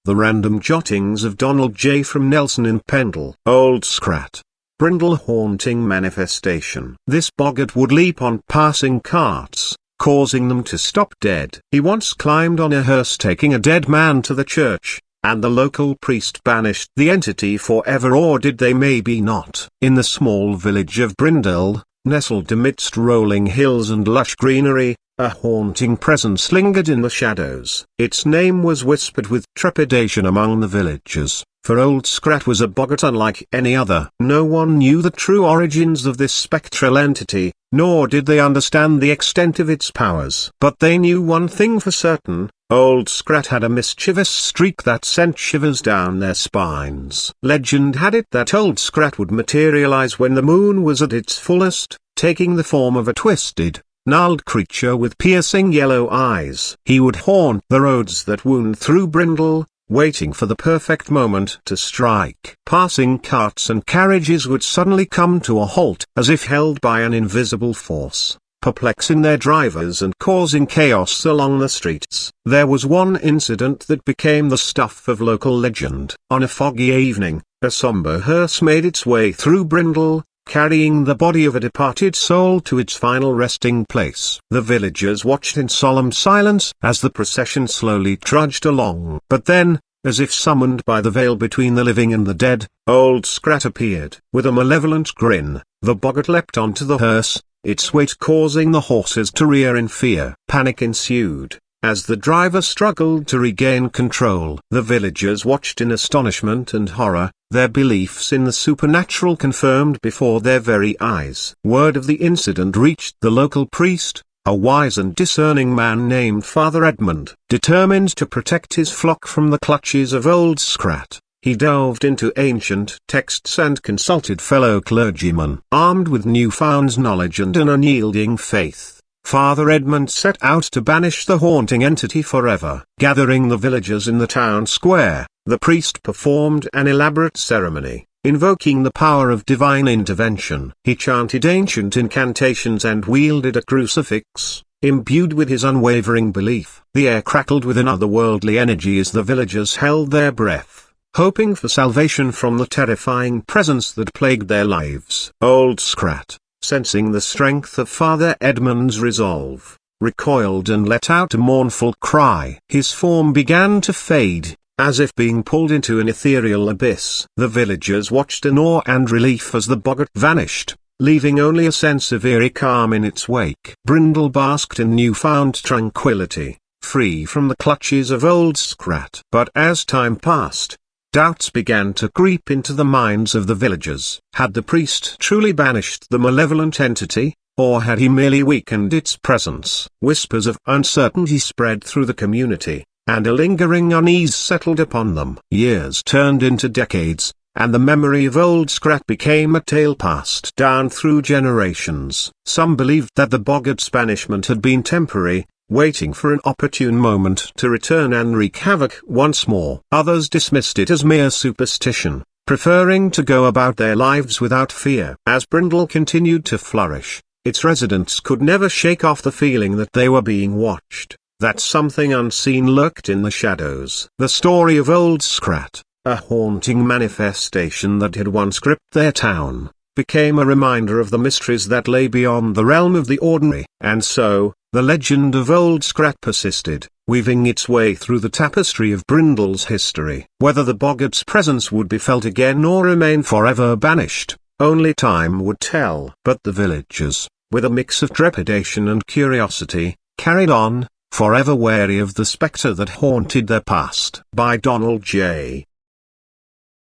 The Random Jottings of Donald J. from Nelson in Pendle. Old Scrat. Brindle haunting manifestation. This boggart would leap on passing carts, causing them to stop dead. He once climbed on a hearse taking a dead man to the church, and the local priest banished the entity forever, or did they maybe not. In the small village of Brindle, nestled amidst rolling hills and lush greenery, a haunting presence lingered in the shadows. Its name was whispered with trepidation among the villagers, for Old Scrat was a boggart unlike any other. No one knew the true origins of this spectral entity, nor did they understand the extent of its powers. But they knew one thing for certain: Old Scrat had a mischievous streak that sent shivers down their spines. Legend had it that Old Scrat would materialize when the moon was at its fullest, taking the form of a twisted, gnarled creature with piercing yellow eyes. He would haunt the roads that wound through Brindle, waiting for the perfect moment to strike. Passing carts and carriages would suddenly come to a halt, as if held by an invisible force, perplexing their drivers and causing chaos along the streets. There was one incident that became the stuff of local legend. On a foggy evening, a somber hearse made its way through Brindle, carrying the body of a departed soul to its final resting place. The villagers watched in solemn silence as the procession slowly trudged along. But then, as if summoned by the veil between the living and the dead, Old Scrat appeared. With a malevolent grin, the boggart leapt onto the hearse, its weight causing the horses to rear in fear. Panic ensued, as the driver struggled to regain control. The villagers watched in astonishment and horror, their beliefs in the supernatural confirmed before their very eyes. Word of the incident reached the local priest, a wise and discerning man named Father Edmund. Determined to protect his flock from the clutches of Old Scrat, he delved into ancient texts and consulted fellow clergymen. Armed with newfound knowledge and an unyielding faith, Father Edmund set out to banish the haunting entity forever. Gathering the villagers in the town square, the priest performed an elaborate ceremony, invoking the power of divine intervention. He chanted ancient incantations and wielded a crucifix, imbued with his unwavering belief. The air crackled with an otherworldly energy as the villagers held their breath, hoping for salvation from the terrifying presence that plagued their lives. Old Scrat, sensing the strength of Father Edmund's resolve, recoiled and let out a mournful cry. His form began to fade, as if being pulled into an ethereal abyss. The villagers watched in awe and relief as the boggart vanished, leaving only a sense of eerie calm in its wake. Brindle basked in newfound tranquility, free from the clutches of Old Scrat. But as time passed, doubts began to creep into the minds of the villagers. Had the priest truly banished the malevolent entity, or had he merely weakened its presence? Whispers of uncertainty spread through the community, and a lingering unease settled upon them. Years turned into decades, and the memory of Old Scrat became a tale passed down through generations. Some believed that the boggart's banishment had been temporary, waiting for an opportune moment to return and wreak havoc once more. Others dismissed it as mere superstition, preferring to go about their lives without fear. As Brindle continued to flourish, its residents could never shake off the feeling that they were being watched, that something unseen lurked in the shadows. The story of Old Scrat, a haunting manifestation that had once gripped their town, became a reminder of the mysteries that lay beyond the realm of the ordinary. And so, the legend of Old Scrat persisted, weaving its way through the tapestry of Brindle's history. Whether the boggart's presence would be felt again or remain forever banished, only time would tell. But the villagers, with a mix of trepidation and curiosity, carried on, forever wary of the spectre that haunted their past. By Donald J.